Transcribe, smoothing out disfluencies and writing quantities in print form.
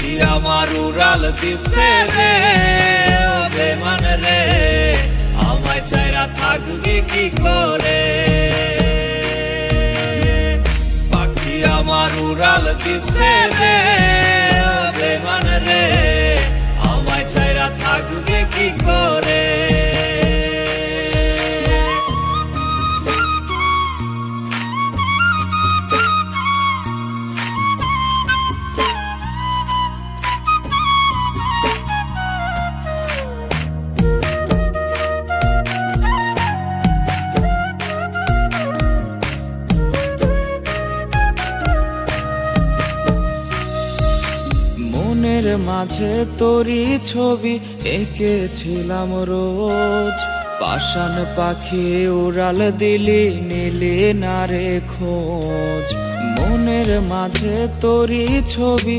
পাখি আমার উড়াল দিছে রে ও বেমান রে, আমায় ছাইরা থাকবি কি করে। পাখি আমার উড়াল দিছে রে ও বেমান রে, আমায় ছাইরা থাকবি কি করে। মনের মাঝে তোরি ছবি এঁকেছিলাম রোজ, পাষাণ পাখি উড়াল দিলি নিলি না রে খোঁজ। মনের মাঝে তোরি ছবি